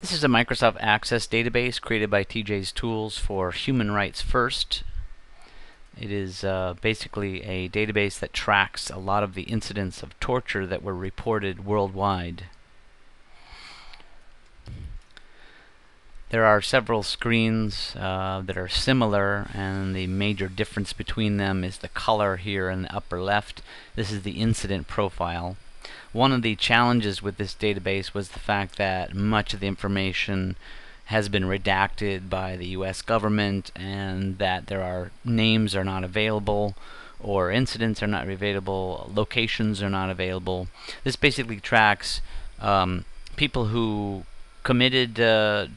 This is a Microsoft Access database created by TJ's Tools for Human Rights First. It is basically a database that tracks a lot of the incidents of torture that were reported worldwide. There are several screens that are similar, and the major difference between them is the color here in the upper left. This is the incident profile. One of the challenges with this database was the fact that much of the information has been redacted by the US government, and that names are not available, or incidents are not available, locations are not available. This basically tracks people who committed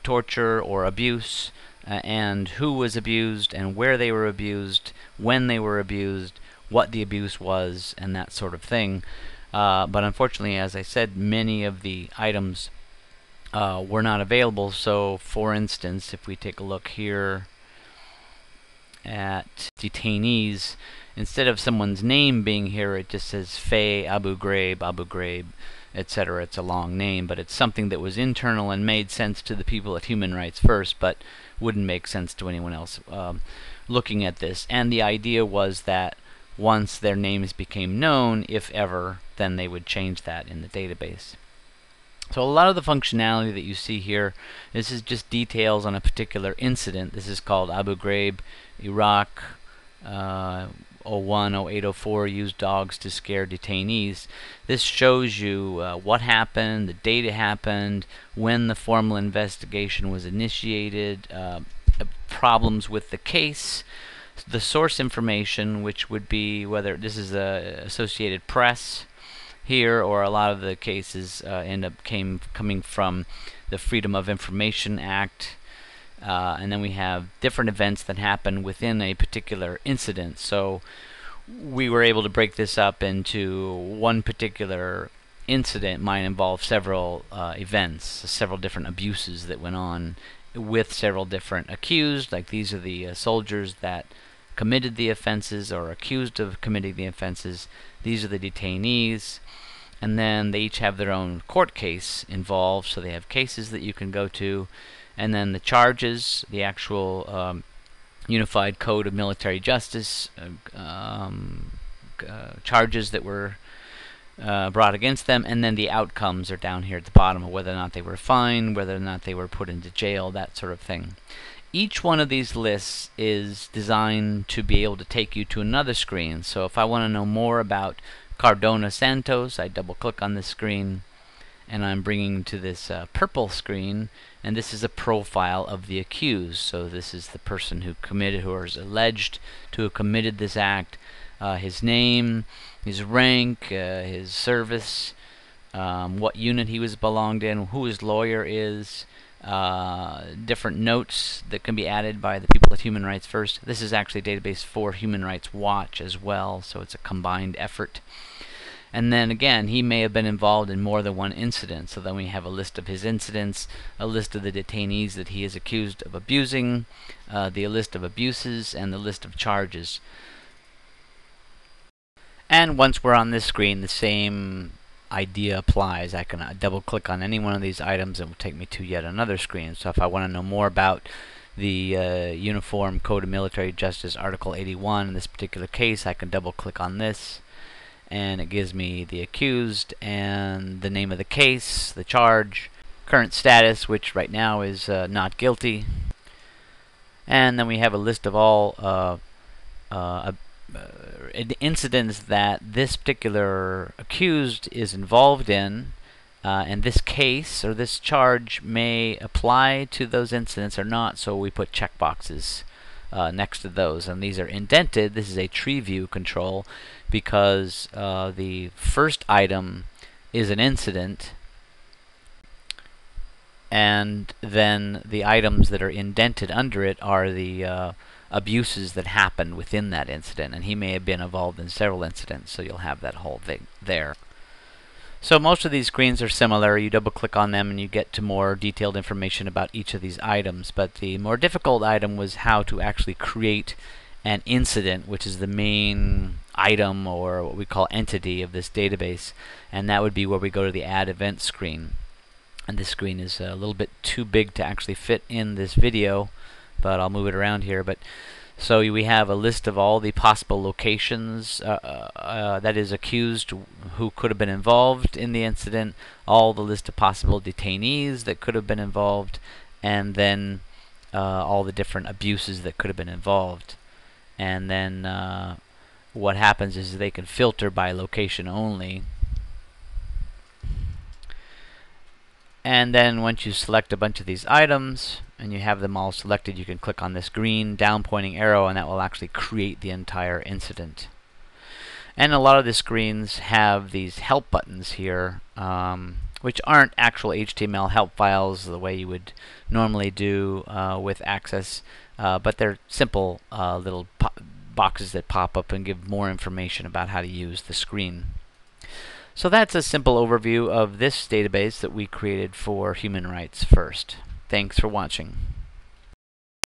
torture or abuse, and who was abused, and where they were abused, when they were abused, what the abuse was, and that sort of thing. But unfortunately, as I said, many of the items were not available. So, for instance, if we take a look here at detainees, instead of someone's name being here, it just says Faye Abu Ghraib, etc. It's a long name, but it's something that was internal and made sense to the people at Human Rights First, but wouldn't make sense to anyone else looking at this. And the idea was that once their names became known, if ever, then they would change that in the database. So a lot of the functionality that you see here, this is just details on a particular incident. This is called Abu Ghraib, Iraq, 01, 08, 04, used dogs to scare detainees. This shows you what happened, the date it happened, when the formal investigation was initiated, problems with the case, the source information, which would be whether this is Associated Press here, or a lot of the cases end up coming from the Freedom of Information Act. And then we have different events that happen within a particular incident. So we were able to break this up into one particular incident might involve several events, several different abuses that went on with several different accused. Like these are the soldiers that committed the offenses or accused of committing the offenses. These are the detainees. And then they each have their own court case involved, so they have cases that you can go to. And then the charges, the actual Unified Code of Military Justice charges that were brought against them, and then the outcomes are down here at the bottom, of whether or not they were fined, whether or not they were put into jail, that sort of thing. Each one of these lists is designed to be able to take you to another screen. So if I want to know more about Cardona Santos, I double click on this screen, and I'm bringing to this purple screen, and this is a profile of the accused. So this is the person who committed, who is alleged to have committed this act, his name, his rank, his service, what unit he was belonged in, who his lawyer is, different notes that can be added by the people at Human Rights First. This is actually a database for Human Rights Watch as well, so it's a combined effort. And then again, he may have been involved in more than one incident. So then we have a list of his incidents, a list of the detainees that he is accused of abusing, the list of abuses, and the list of charges. And once we're on this screen, the same idea applies. I can double click on any one of these items and it will take me to yet another screen. So if I want to know more about the Uniform Code of Military Justice Article 81 in this particular case, I can double click on this, and it gives me the accused and the name of the case, the charge, current status, which right now is not guilty. And then we have a list of all incidents that this particular accused is involved in, and this case or this charge may apply to those incidents or not, so we put checkboxes next to those, and these are indented. This is a tree view control because the first item is an incident, and then the items that are indented under it are the abuses that happened within that incident, and he may have been involved in several incidents, so you'll have that whole thing there. So most of these screens are similar. You double click on them and you get to more detailed information about each of these items, but the more difficult item was how to actually create an incident, which is the main item or what we call entity of this database, and that would be where we go to the Add Event screen. And this screen is a little bit too big to actually fit in this video, but I'll move it around here. But so we have a list of all the possible locations, that is, accused who could have been involved in the incident, all the list of possible detainees that could have been involved, and then all the different abuses that could have been involved. And then what happens is they can filter by location only. And then once you select a bunch of these items and you have them all selected, you can click on this green down pointing arrow, and that will actually create the entire incident. And a lot of the screens have these help buttons here, which aren't actual HTML help files the way you would normally do with Access, but they're simple little boxes that pop up and give more information about how to use the screen. So that's a simple overview of this database that we created for Human Rights First. Thanks for watching.